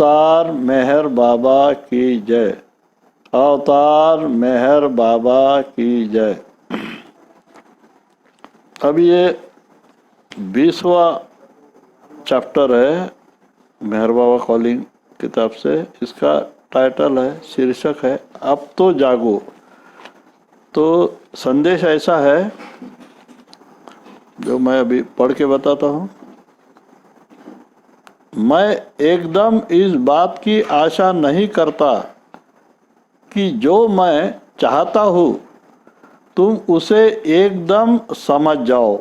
अवतार मेहर बाबा की जय। अवतार मेहर बाबा की जय। अब ये 20वां चैप्टर है मेहर बाबा कॉलिंग किताब से। इसका टाइटल है, शीर्षक है, अब तो जागो। तो संदेश ऐसा है जो मैं अभी पढ़ के बताता हूँ। मैं एकदम इस बात की आशा नहीं करता कि जो मैं चाहता हूँ तुम उसे एकदम समझ जाओ।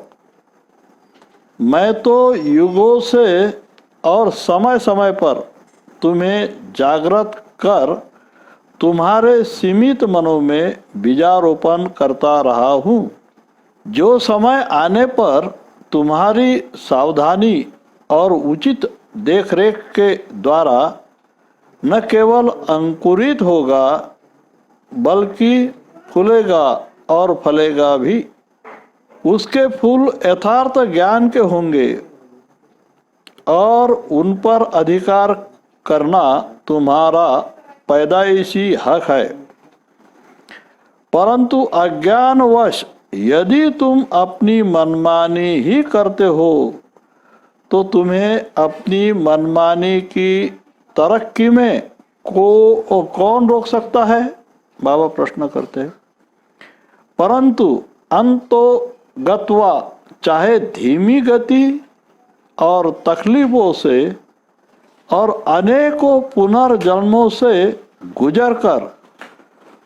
मैं तो युगों से और समय समय पर तुम्हें जागृत कर तुम्हारे सीमित मनों में बीजारोपण करता रहा हूँ। जो समय आने पर तुम्हारी सावधानी और उचित देखरेख के द्वारा न केवल अंकुरित होगा बल्कि फूलेगा और फलेगा भी। उसके फूल यथार्थ ज्ञान के होंगे और उन पर अधिकार करना तुम्हारा पैदाइशी हक है। परंतु अज्ञानवश यदि तुम अपनी मनमानी ही करते हो तो तुम्हें अपनी मनमानी की तरक्की में कौन रोक सकता है? बाबा प्रश्न करते हैं। परंतु अंतो गत्वा, चाहे धीमी गति और तकलीफों से और अनेकों पुनर्जन्मों से गुजरकर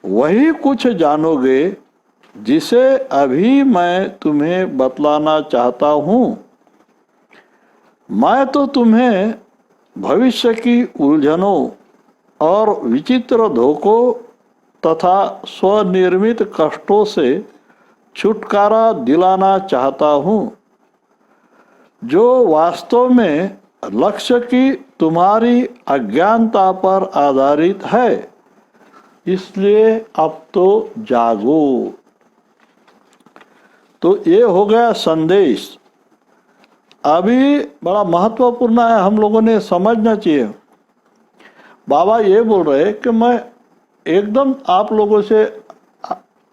वही कुछ जानोगे जिसे अभी मैं तुम्हें बतलाना चाहता हूँ। मैं तो तुम्हें भविष्य की उलझनों और विचित्र धोखों तथा स्वनिर्मित कष्टों से छुटकारा दिलाना चाहता हूँ, जो वास्तव में लक्ष्य की तुम्हारी अज्ञानता पर आधारित है। इसलिए अब तो जागो। तो ये हो गया संदेश। अभी बड़ा महत्वपूर्ण है, हम लोगों ने समझना चाहिए। बाबा ये बोल रहे कि मैं एकदम आप लोगों से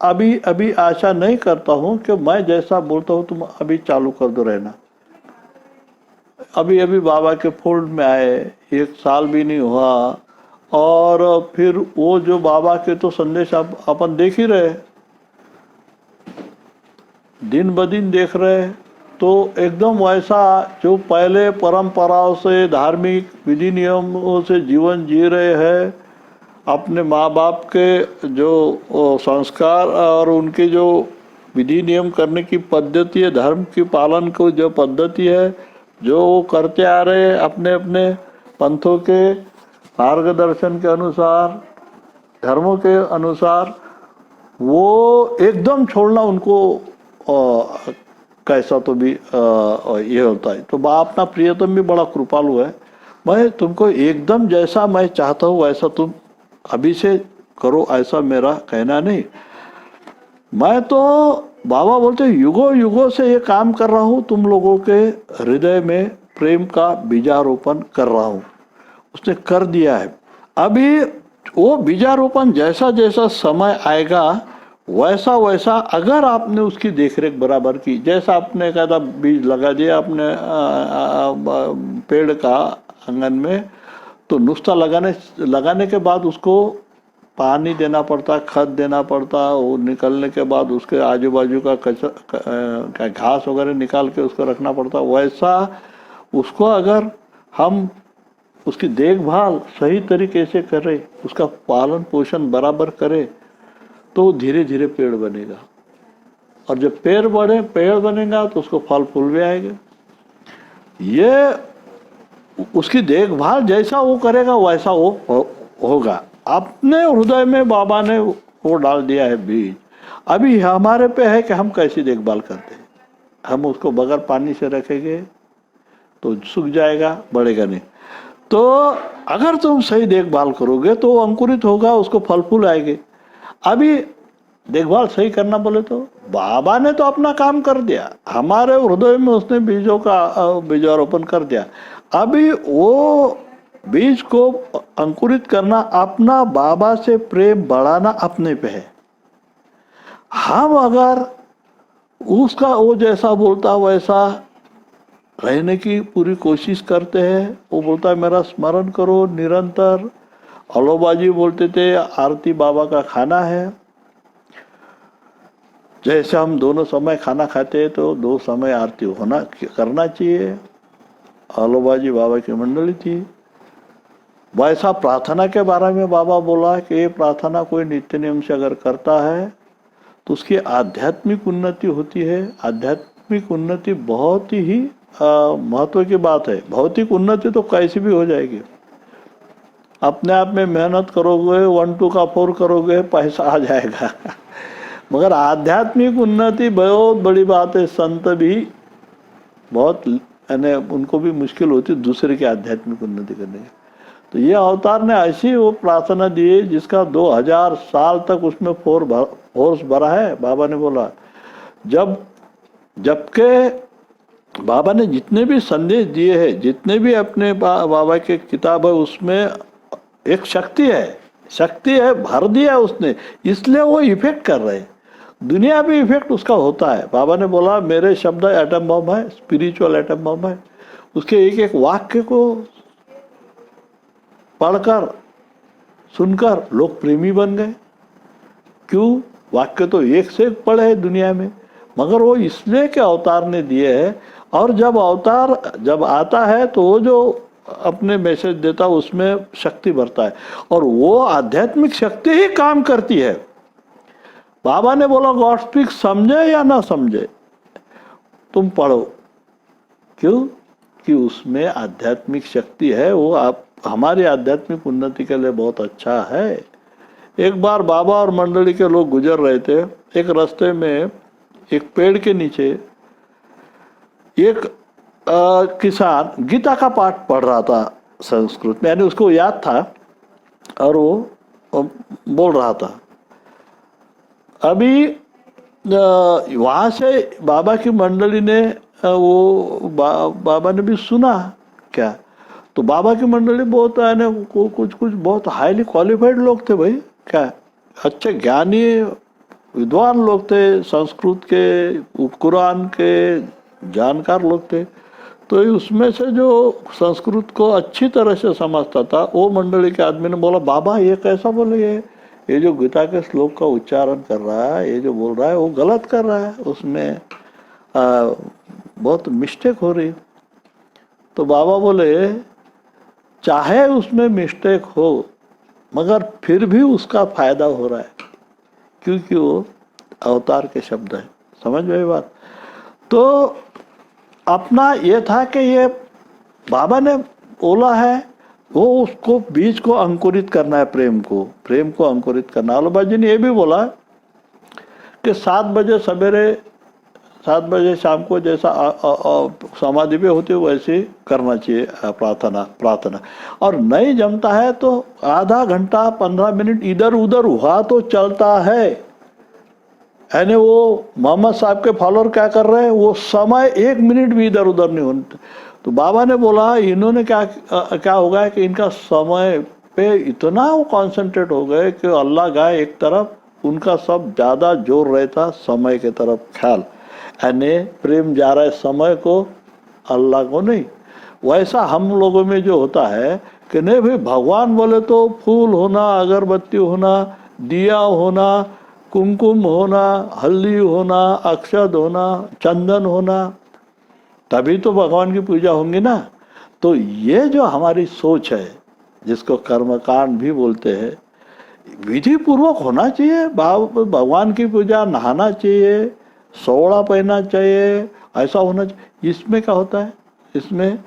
अभी आशा नहीं करता हूँ कि मैं जैसा बोलता हूँ तुम अभी चालू कर दो रहना। अभी बाबा के फोल्ड में आए 1 साल भी नहीं हुआ और फिर वो जो बाबा के तो संदेश अपन देख ही रहे, दिन ब दिन देख रहे। तो एकदम वैसा जो पहले परंपराओं से धार्मिक विधि नियमों से जीवन जी रहे हैं, अपने माँ बाप के जो संस्कार और उनके जो विधि नियम करने की पद्धति है, धर्म की पालन को जो पद्धति है, जो वो करते आ रहे अपने अपने पंथों के मार्गदर्शन के अनुसार, धर्मों के अनुसार, वो एकदम छोड़ना उनको कैसा तो भी ये होता है। तो बाप अपना प्रियतम भी बड़ा कृपालु है। मैं तुमको एकदम जैसा मैं चाहता हूँ वैसा तुम अभी से करो, ऐसा मेरा कहना नहीं। मैं तो बाबा बोलते युगों युगों से ये काम कर रहा हूँ, तुम लोगों के हृदय में प्रेम का बीजारोपण कर रहा हूँ। उसने कर दिया है। अभी वो बीजारोपण जैसा जैसा समय आएगा वैसा वैसा अगर आपने उसकी देखरेख बराबर की, जैसा आपने कहा था बीज लगा दिया अपने पेड़ का आंगन में, तो नुस्खा लगाने के बाद उसको पानी देना पड़ता, खाद देना पड़ता, वो निकलने के बाद उसके आजू बाजू का घास वगैरह निकाल के उसको रखना पड़ता। वैसा उसको अगर हम उसकी देखभाल सही तरीके से करें, उसका पालन पोषण बराबर करें, तो धीरे धीरे पेड़ बनेगा। और जब पेड़ बनेगा तो उसको फल फूल भी आएगा। ये उसकी देखभाल जैसा वो करेगा वैसा वो होगा। अपने हृदय में बाबा ने वो डाल दिया है बीज। अभी हमारे पे है कि हम कैसी देखभाल करते हैं। हम उसको बगैर पानी से रखेंगे तो सूख जाएगा, बढ़ेगा नहीं। तो अगर तुम सही देखभाल करोगे तो वो अंकुरित होगा, उसको फल फूल आएंगे। अभी देखभाल सही करना बोले तो बाबा ने तो अपना काम कर दिया, हमारे हृदय में उसने बीजों का बीजारोपण कर दिया। अभी वो बीज को अंकुरित करना, अपना बाबा से प्रेम बढ़ाना अपने पे है। हम अगर उसका वो जैसा बोलता वैसा रहने की पूरी कोशिश करते हैं, वो बोलता है मेरा स्मरण करो निरंतर। अलोबाजी बोलते थे आरती बाबा का खाना है। जैसे हम दोनों समय खाना खाते हैं तो 2 समय आरती होना करना चाहिए। आलोबाजी बाबा की मंडली थी। वैसा प्रार्थना के बारे में बाबा बोला कि ये प्रार्थना कोई नित्य नियम से अगर करता है तो उसकी आध्यात्मिक उन्नति होती है। आध्यात्मिक उन्नति बहुत ही महत्व की बात है। भौतिक उन्नति तो कैसी भी हो जाएगी, अपने आप में मेहनत करोगे 1 2 का 4 करोगे पैसा आ जाएगा मगर आध्यात्मिक उन्नति बहुत बड़ी बात है। संत भी बहुत यानी उनको भी मुश्किल होती है दूसरे की आध्यात्मिक उन्नति करने की। तो ये अवतार ने ऐसी वो प्रार्थना दी है जिसका 2000 साल तक उसमें फोर्स भरा है। बाबा ने बोला जबकि बाबा ने जितने भी संदेश दिए हैं, जितने भी अपने बाबा के किताब है, उसमें एक शक्ति है भर दिया उसने, इसलिए वो इफेक्ट कर रहे हैं। दुनिया पे इफेक्ट उसका होता है। बाबा ने बोला मेरे शब्द एटम बम है, स्पिरिचुअल एटम बम है। उसके एक एक वाक्य को पढ़कर सुनकर लोग प्रेमी बन गए। क्यों? वाक्य तो एक से एक पढ़े है दुनिया में, मगर वो इसलिए के अवतार ने दिए है। और जब अवतार जब आता है तो वो जो अपने मैसेज देता है उसमें शक्ति भरता है, और वो आध्यात्मिक शक्ति ही काम करती है। बाबा ने बोला गॉड स्पीक, समझे या ना समझे तुम पढ़ो। क्यों? कि उसमें आध्यात्मिक शक्ति है। वो आप हमारी आध्यात्मिक उन्नति के लिए बहुत अच्छा है। एक बार बाबा और मंडली के लोग गुजर रहे थे। एक रास्ते में एक पेड़ के नीचे एक किसान गीता का पाठ पढ़ रहा था संस्कृत में, यानी उसको याद था और वो बोल रहा था। अभी वहाँ से बाबा की मंडली ने बाबा ने भी सुना क्या, तो बाबा की मंडली बहुत है ना, कुछ बहुत हाईली क्वालिफाइड लोग थे भाई, क्या अच्छे ज्ञानी विद्वान लोग थे, संस्कृत के कुरान के जानकार लोग थे। तो उसमें से जो संस्कृत को अच्छी तरह से समझता था वो मंडली के आदमी ने बोला बाबा ये कैसा बोले, ये जो गीता के श्लोक का उच्चारण कर रहा है, ये जो बोल रहा है वो गलत कर रहा है, उसमें बहुत मिस्टेक हो रही। तो बाबा बोले चाहे उसमें मिस्टेक हो मगर फिर भी उसका फायदा हो रहा है, क्योंकि वो अवतार के शब्द है। समझ में बात? तो अपना ये था कि ये बाबा ने बोला है, वो उसको बीज को अंकुरित करना है, प्रेम को अंकुरित करना। आलोबा जी ने ये भी बोला कि 7 बजे सवेरे 7 बजे शाम को जैसा समाधि पे होती है वैसे करना चाहिए प्रार्थना। और नहीं जमता है तो आधा घंटा 15 मिनट इधर उधर हुआ तो चलता है। यानी वो मोहम्मद साहब के फॉलोअर क्या कर रहे हैं, वो समय 1 मिनट भी इधर उधर नहीं होने। तो बाबा ने बोला इन्होंने क्या हो गया कि इनका समय पे इतना वो कॉन्सेंट्रेट हो गए कि अल्लाह गाय एक तरफ, उनका सब ज़्यादा जोर रहता समय के तरफ ख्याल, यानी प्रेम जा रहा है समय को, अल्लाह को नहीं। वैसा हम लोगों में जो होता है कि नहीं भाई भगवान बोले तो फूल होना, अगरबत्ती होना, दिया होना, कुमकुम होना, हल्दी होना, अक्षत होना, चंदन होना, तभी तो भगवान की पूजा होंगी ना। तो ये जो हमारी सोच है जिसको कर्मकांड भी बोलते हैं, विधि पूर्वक होना चाहिए। भगवान की पूजा, नहाना चाहिए, सोड़ा पहनना चाहिए, ऐसा होना चाहिए। इसमें क्या होता है, इसमें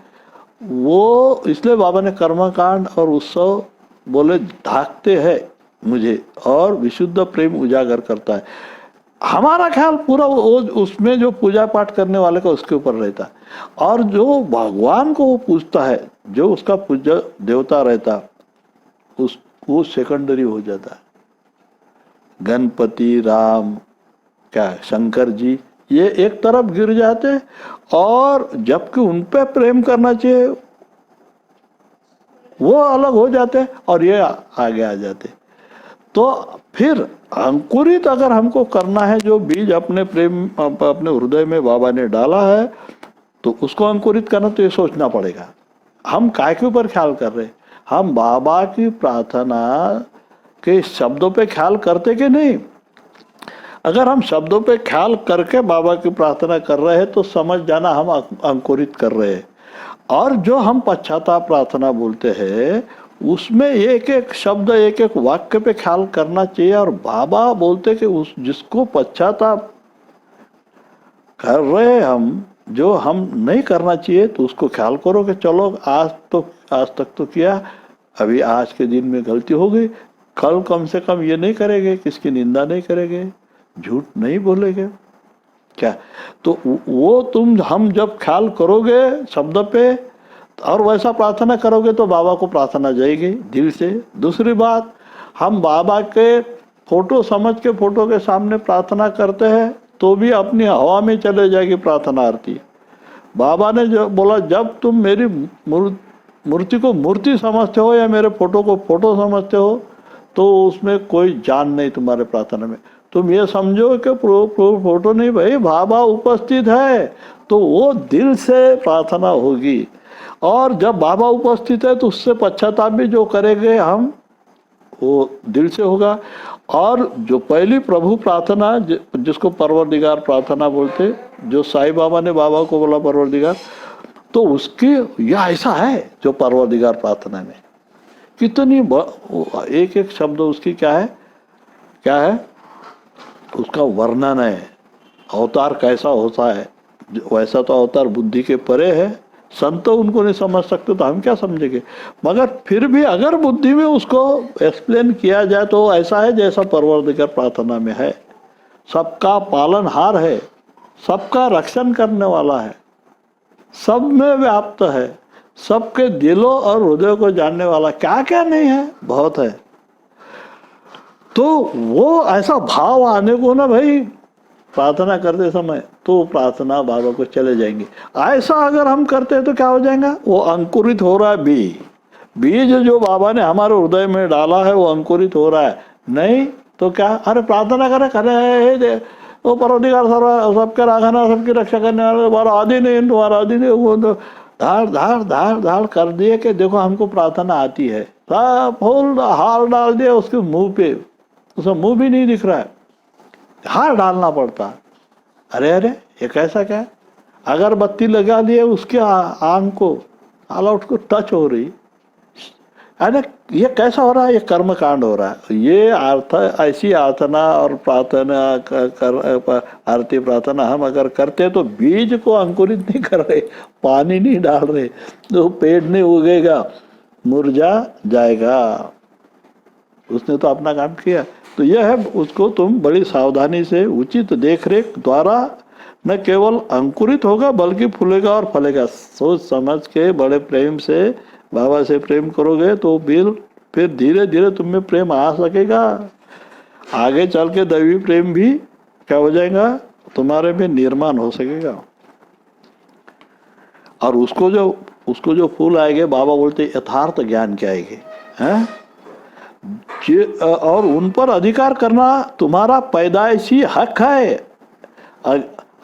वो इसलिए बाबा ने कर्मकांड और उत्सव बोले ढाकते हैं मुझे, और विशुद्ध प्रेम उजागर करता है। हमारा ख्याल पूरा उसमें जो पूजा पाठ करने वाले का उसके ऊपर रहता है, और जो भगवान को वो पूजता है, जो उसका पूज्य देवता रहता वो सेकेंडरी हो जाता है। गणपति, राम, क्या शंकर जी, ये एक तरफ गिर जाते, और जबकि उन पे प्रेम करना चाहिए वो अलग हो जाते और ये आगे आ जाते। तो फिर अंकुरित अगर हमको करना है, जो बीज अपने प्रेम अपने हृदय में बाबा ने डाला है, तो उसको अंकुरित करना तो ये सोचना पड़ेगा हम काय के ऊपर ख्याल कर रहे हैं। हम बाबा की प्रार्थना के शब्दों पे ख्याल करते कि नहीं? अगर हम शब्दों पे ख्याल करके बाबा की प्रार्थना कर रहे हैं तो समझ जाना हम अंकुरित कर रहे हैं। और जो हम पश्चाताप प्रार्थना बोलते हैं उसमें एक एक शब्द एक एक वाक्य पे ख्याल करना चाहिए। और बाबा बोलते कि उस जिसको पश्चाताप कर रहे हम, जो हम नहीं करना चाहिए, तो उसको ख्याल करो कि चलो आज तक तो किया, अभी आज के दिन में गलती हो गई, कल कम से कम ये नहीं करेंगे, किसकी निंदा नहीं करेंगे, झूठ नहीं बोलेंगे क्या। तो वो हम जब ख्याल करोगे शब्द पे और वैसा प्रार्थना करोगे तो बाबा को प्रार्थना जाएगी दिल से। दूसरी बात, हम बाबा के फोटो समझ के फोटो के सामने प्रार्थना करते हैं तो भी अपनी हवा में चले जाएगी प्रार्थना आरती। बाबा ने जो बोला, जब तुम मेरी मूर्ति को मूर्ति समझते हो या मेरे फोटो को फोटो समझते हो तो उसमें कोई जान नहीं तुम्हारे प्रार्थना में। तुम ये समझो कि फोटो नहीं भाई, बाबा उपस्थित है, तो वो दिल से प्रार्थना होगी। और जब बाबा उपस्थित है तो उससे पश्चाताप भी जो करेंगे हम, वो दिल से होगा। और जो पहली प्रभु प्रार्थना जिसको परवरदिगार प्रार्थना बोलते, जो साईं बाबा ने बाबा को बोला परवरदिगार, तो उसकी यह ऐसा है जो परवरदिगार प्रार्थना में कितनी एक एक शब्द उसकी क्या है उसका वर्णन है। अवतार कैसा होता है, वैसा तो अवतार बुद्धि के परे है, संत उनको नहीं समझ सकते तो हम क्या समझेंगे। मगर फिर भी अगर बुद्धि में उसको एक्सप्लेन किया जाए तो ऐसा है जैसा परवरदिगार प्रार्थना में है। सबका पालनहार है, सबका रक्षण करने वाला है, सब में व्याप्त है, सबके दिलों और हृदय को जानने वाला, क्या क्या नहीं है, बहुत है। तो वो ऐसा भाव आने को ना भाई प्रार्थना करते समय, तो प्रार्थना बाबा को चले जाएंगे। ऐसा अगर हम करते हैं तो क्या हो जाएगा, वो अंकुरित हो रहा है बीज जो बाबा ने हमारे हृदय में डाला है वो अंकुरित हो रहा है। नहीं तो क्या, अरे प्रार्थना करे वो परवरदिगार सबके राखना, सबकी रक्षा करने वाले, तुम्हारा आदि नहीं, तुम्हारा आदि नहीं, वो तो धाड़ कर दिए कि देखो हमको प्रार्थना आती है, सब फूल हार डाल दिया उसके मुंह पे, उसका मुंह भी नहीं दिख रहा है, हार डालना पड़ता। अरे ये कैसा क्या है, अगरबत्ती लगा दिए उसके आंख को, ऑलआउट को टच हो रही, अरे ये कैसा हो रहा है, ये कर्म कांड हो रहा है। ये ऐसी आर्थना और प्रार्थना आरती प्रार्थना हम अगर करते तो बीज को अंकुरित नहीं कर रहे, पानी नहीं डाल रहे, तो पेड़ नहीं उगेगा, मुरझा जाएगा। उसने तो अपना काम किया। तो यह है, उसको तुम बड़ी सावधानी से उचित देखरेख द्वारा न केवल अंकुरित होगा बल्कि फूलेगा और फलेगा। सोच समझ के बड़े प्रेम से बाबा से प्रेम करोगे तो फिर धीरे धीरे तुम में प्रेम आ सकेगा। आगे चल के दैवी प्रेम भी क्या हो जाएगा, तुम्हारे में निर्माण हो सकेगा। और उसको जो फूल आएंगे, बाबा बोलते यथार्थ ज्ञान के आएंगे हैं, और उन पर अधिकार करना तुम्हारा पैदाइशी हक है।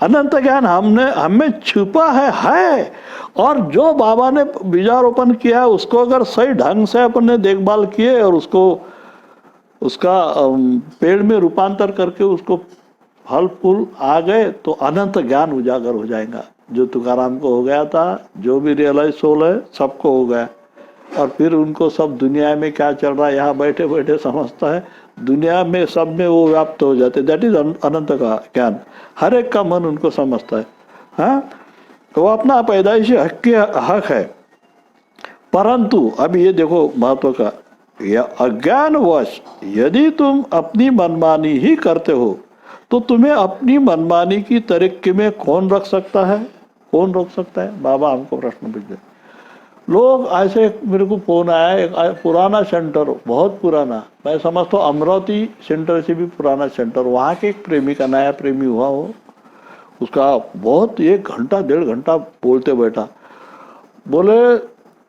अनंत ज्ञान हमें छुपा है। और जो बाबा ने बीजारोपण किया उसको अगर सही ढंग से अपने देखभाल किए और उसका पेड़ में रूपांतर करके उसको फल फूल आ गए तो अनंत ज्ञान उजागर हो जाएगा। जो तुकाराम को हो गया था, जो भी रियलाइज सोल है सबको हो गया। और फिर उनको सब दुनिया में क्या चल रहा है यहाँ बैठे बैठे समझता है, दुनिया में सब में वो व्याप्त हो जाते। दैट इज अनंत का ज्ञान, हर एक का मन उनको समझता है। हाँ, तो अपना पैदाइशी हक है। परंतु अब ये देखो महत्व का, यह अज्ञानवश यदि तुम अपनी मनमानी ही करते हो तो तुम्हें अपनी मनमानी की तरीके में कौन रख सकता है, कौन रोक सकता है। बाबा हमको प्रश्न पूछते, लोग ऐसे, मेरे को फोन आया, एक पुराना सेंटर, बहुत पुराना, मैं समझता हूँ अमरावती सेंटर से भी पुराना सेंटर, वहाँ के एक प्रेमी का नया प्रेमी हुआ हो, उसका बहुत 1 घंटा 1.5 घंटा बोलते बैठा। बोले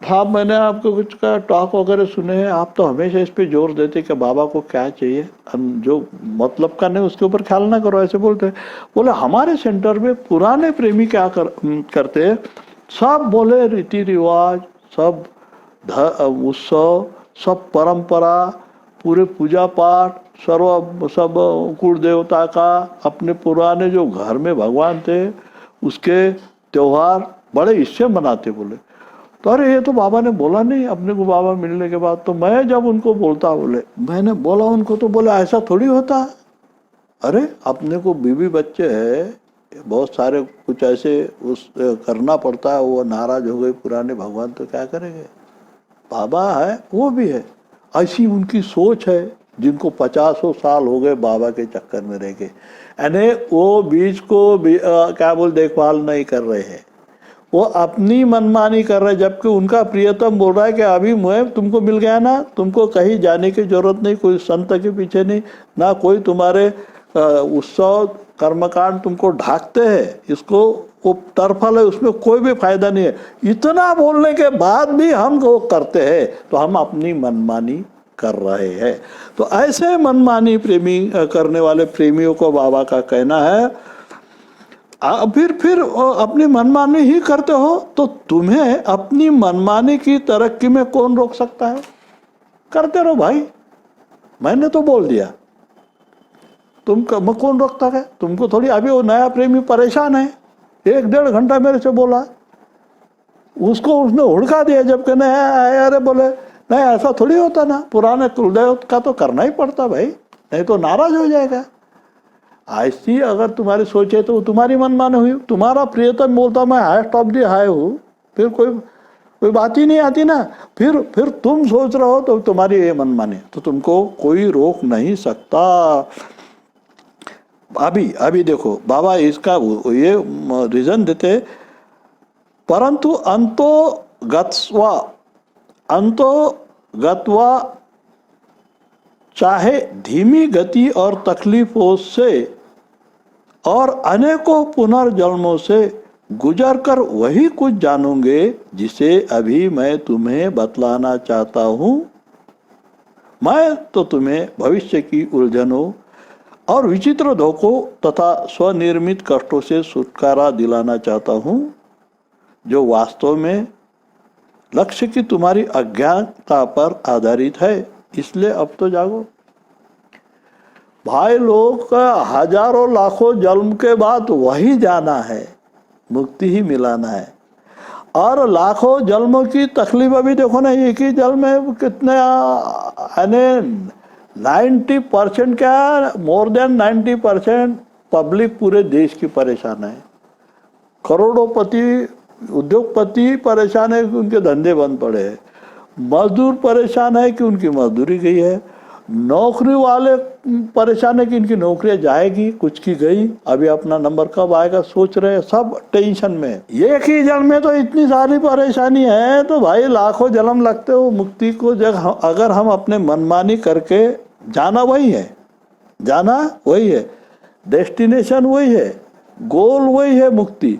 हाँ, मैंने आपको कुछ का टॉक वगैरह सुने हैं। आप तो हमेशा इस पे जोर देते कि बाबा को क्या चाहिए, हम जो मतलब का नहीं उसके ऊपर ख्याल ना करो, ऐसे बोलते हैं। बोले हमारे सेंटर में पुराने प्रेमी क्या करते हैं, सब बोले रीति रिवाज, सब उत्सव, सब परंपरा, पूरे पूजा पाठ, सर्व सब कुल देवता का, अपने पुराने जो घर में भगवान थे उसके त्योहार बड़े इससे मनाते। बोले तो अरे ये तो बाबा ने बोला नहीं अपने को बाबा मिलने के बाद। तो मैं जब उनको बोलता, बोले मैंने बोला उनको, तो बोला ऐसा थोड़ी होता है। अरे अपने को बीवी बच्चे है बहुत सारे, कुछ ऐसे उस करना पड़ता है, वो नाराज हो गए पुराने भगवान तो क्या करेंगे, बाबा है वो भी है। ऐसी उनकी सोच है, जिनको 50 साल हो गए बाबा के चक्कर में रह के, यानी वो बीज को क्या बोल देखभाल नहीं कर रहे हैं, वो अपनी मनमानी कर रहे हैं। जबकि उनका प्रियतम बोल रहा है कि अभी मैं तुमको मिल गया ना, तुमको कहीं जाने की जरूरत नहीं, कोई संत के पीछे नहीं, ना कोई तुम्हारे उत्सव कर्मकांड तुमको ढाकते हैं, इसको वो टरफल है, उसमें कोई भी फायदा नहीं है। इतना बोलने के बाद भी हम वो करते हैं, तो हम अपनी मनमानी कर रहे हैं। तो ऐसे मनमानी प्रेमी करने वाले प्रेमियों को बाबा का कहना है, फिर अपनी मनमानी ही करते हो तो तुम्हें अपनी मनमानी की तरक्की में कौन रोक सकता है। करते रहो भाई, मैंने तो बोल दिया, तुम कौन रोकता है तुमको थोड़ी। अभी वो नया प्रेमी परेशान है, 1-1.5 घंटा मेरे से बोला, उसको उसने हुड़का दिया, जबकि नया आया। अरे बोले नहीं ऐसा थोड़ी होता ना, पुराने कुलदेव का तो करना ही पड़ता भाई, नहीं तो नाराज हो जाएगा। ऐसी अगर तुम्हारी सोच है तो तुम्हारी मनमानी हुई। तुम्हारा प्रियतम बोलता मैं हाईएस्ट ऑफ दी हाई हूँ, फिर कोई बात ही नहीं आती ना। फिर तुम सोच रहे हो तो तुम्हारी ये मनमानी, तो तुमको कोई रोक नहीं सकता। अभी देखो बाबा इसका ये रीजन देते, परंतु अंतो गत्वा चाहे धीमी गति और तकलीफों से और अनेकों पुनर्जन्मों से गुजर कर वही कुछ जानोगे जिसे अभी मैं तुम्हें बतलाना चाहता हूँ। मैं तो तुम्हें भविष्य की उलझनों और विचित्र धोखों तथा स्वनिर्मित कष्टों से छुटकारा दिलाना चाहता हूँ, जो वास्तव में लक्ष्य की तुम्हारी अज्ञानता पर आधारित है। इसलिए अब तो जागो भाई, लोग का हजारों लाखों जन्म के बाद वही जाना है, मुक्ति ही मिलाना है। और लाखों जन्मों की तकलीफ अभी देखो ना, एक ही जन्म में कितने 90% क्या, मोर देन 90% पब्लिक पूरे देश की परेशान है। करोड़ोंपति उद्योगपति परेशान है कि उनके धंधे बंद पड़े हैं, मजदूर परेशान है कि उनकी मजदूरी गई है, नौकरी वाले परेशान है कि इनकी नौकरियां जाएगी, कुछ की गई, अभी अपना नंबर कब आएगा सोच रहे हैं, सब टेंशन में। एक ही जन्म में तो इतनी सारी परेशानी है, तो भाई लाखों जन्म लगते हो मुक्ति को। अगर हम अपने मनमानी करके, जाना वही है, डेस्टिनेशन वही है, गोल वही है मुक्ति,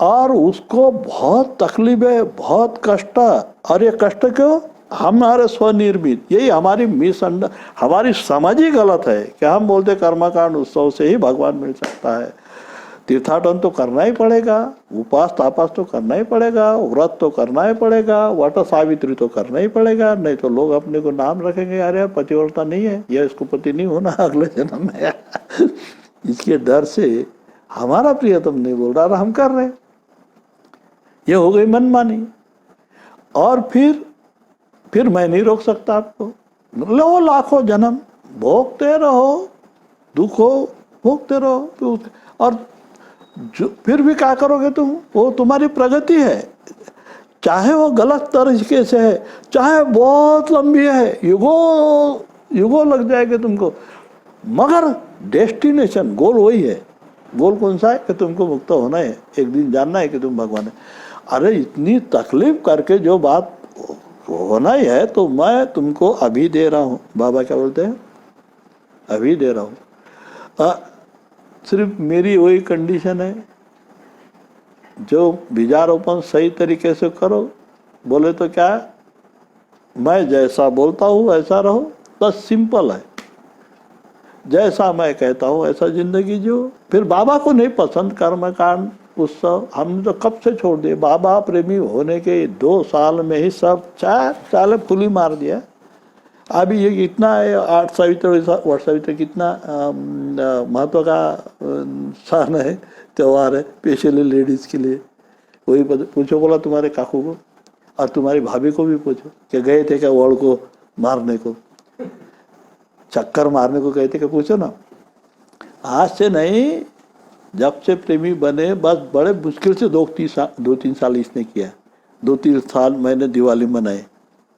और उसको बहुत तकलीफ है, बहुत कष्ट। और ये कष्ट क्यों, हमारे स्वनिर्मित, यही हमारी हमारी समझ ही गलत है कि हम बोलते कर्मकांड उत्सव से ही भगवान मिल सकता है। तीर्थाटन तो करना ही पड़ेगा, उपास तापास तो करना ही पड़ेगा, व्रत तो करना ही पड़ेगा, वट सावित्री तो करना ही पड़ेगा, नहीं तो लोग अपने को नाम रखेंगे, अरे पतिव्रता नहीं है, यह इसको पति नहीं होना अगले जन्म में। इसके डर से हमारा प्रियतम नहीं बोल रहा, हम कर रहे, ये हो गई मनमानी। और फिर मैं नहीं रोक सकता आपको, लो लाखों जन्म भोगते रहो, दुख हो भोगते रहो, और फिर भी क्या करोगे तुम, वो तुम्हारी प्रगति है। चाहे वो गलत तरीके से है, चाहे बहुत लंबी है, युगों लग जाएगा तुमको, मगर डेस्टिनेशन गोल वही है। गोल कौन सा है कि तुमको मुक्त होना है, एक दिन जानना है कि तुम भगवान है। अरे इतनी तकलीफ करके जो बात होना ही है, तो मैं तुमको अभी दे रहा हूँ। बाबा क्या बोलते हैं, अभी दे रहा हूँ। सिर्फ मेरी वही कंडीशन है, जो बीजारोपण सही तरीके से करो, बोले तो क्या, मैं जैसा बोलता हूँ ऐसा रहो, बस सिंपल है। जैसा मैं कहता हूँ ऐसा जिंदगी जियो। फिर बाबा को नहीं पसंद कर्मकांड उत्सव, हमने तो कब से छोड़ दिए। बाबा प्रेमी होने के 2 साल में ही सब चाले फुली मार दिया। अभी ये कितना है, 8 सावित्री कितना महत्व का स्थान है, त्यौहार है, स्पेशली लेडीज के लिए। वही पूछो बोला तुम्हारे काकू को और तुम्हारी भाभी को भी पूछो कि गए थे क्या वर्ल्ड को मारने को, चक्कर मारने को गए थे क्या, पूछो ना। आज से नहीं, जब से प्रेमी बने बस बड़े मुश्किल से 2-3 साल इसने किया। 2-3 साल मैंने दिवाली मनाए,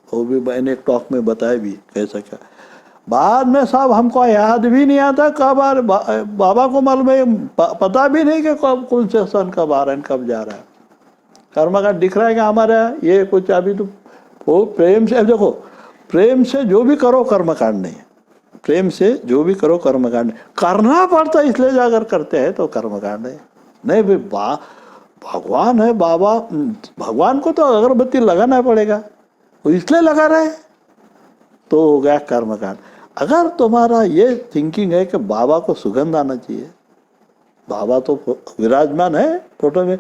वो भी मैंने एक टॉक में बताया भी कैसा क्या। बाद में साहब हमको याद भी नहीं आता कब आ बाबा को मालूम है, पता भी नहीं कि कब कौन से सन कब आ रहा है कब जा रहा है। कर्मकांड दिख रहा है कि हमारे ये कुछ अभी तो वो प्रेम से, देखो प्रेम से जो भी करो कर्मकांड नहीं है, प्रेम से जो भी करो कर्मकांड नहीं। करना पड़ता है इसलिए जाकर करते हैं तो कर्मकांड है। नहीं भाई भगवान है, बाबा भगवान को तो अगरबत्ती लगाना पड़ेगा, वो इसलिए लगा रहे तो हो गया कर्मकांड। अगर तुम्हारा ये थिंकिंग है कि बाबा को सुगंध आना चाहिए, बाबा तो विराजमान है फोटो में,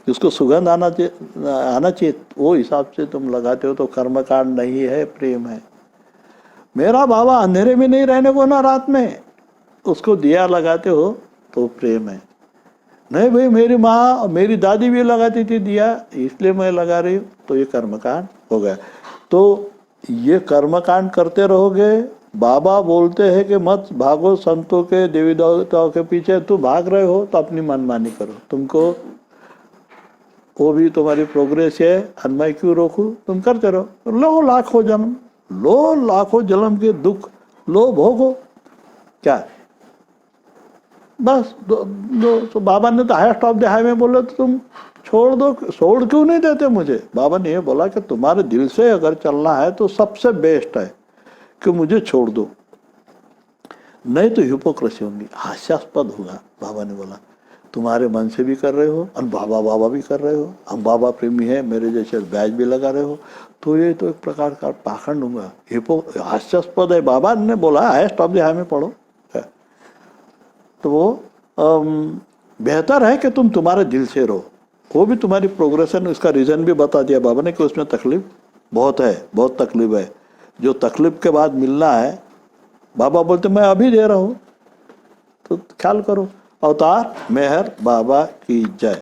उसको सुगंध आना चाहिए, वो हिसाब से तुम लगाते हो तो कर्मकांड नहीं है, प्रेम है। मेरा बाबा अंधेरे में नहीं रहने को ना, रात में उसको दिया लगाते हो तो प्रेम है। नहीं भाई मेरी माँ मेरी दादी भी लगाती थी दिया इसलिए मैं लगा रही हूँ, तो ये कर्मकांड हो गया। तो ये कर्मकांड करते रहोगे। बाबा बोलते हैं कि मत भागो संतों के देवी देवताओं के पीछे, तू भाग रहे हो तो अपनी मनमानी करो, तुमको वो भी तुम्हारी प्रोग्रेस है, मैं क्यों रोकूं, तुम करते रहो। लो लाखों जन्म, लो लाखों जन्म के दुख लो भोगो, क्या बस तो बाबा ने तो हाईएस्ट ऑफ द हाईवे बोले तो तुम छोड़ दो, छोड़ क्यों नहीं देते मुझे। बाबा ने ये बोला कि तुम्हारे दिल से अगर चलना है तो सबसे बेस्ट है कि मुझे छोड़ दो, नहीं तो हिपोक्रेसी होंगी, हास्यास्पद होगा। बाबा ने बोला तुम्हारे मन से भी कर रहे हो और बाबा भी कर रहे हो, हम बाबा प्रेमी है मेरे जैसे बैच भी लगा रहे हो, तो ये तो एक प्रकार का पाखंड होगा, हास्यास्पद है। बाबा ने बोला हाईएस्ट ऑफ द हाईवे पढ़ो, तो वो बेहतर है कि तुम तुम्हारे दिल से रहो, वो भी तुम्हारी प्रोग्रेशन। उसका रीज़न भी बता दिया बाबा ने कि उसमें तकलीफ बहुत है, बहुत तकलीफ है, जो तकलीफ के बाद मिलना है बाबा बोलते मैं अभी दे रहा हूँ, तो ख्याल करो। अवतार मेहर बाबा की जय।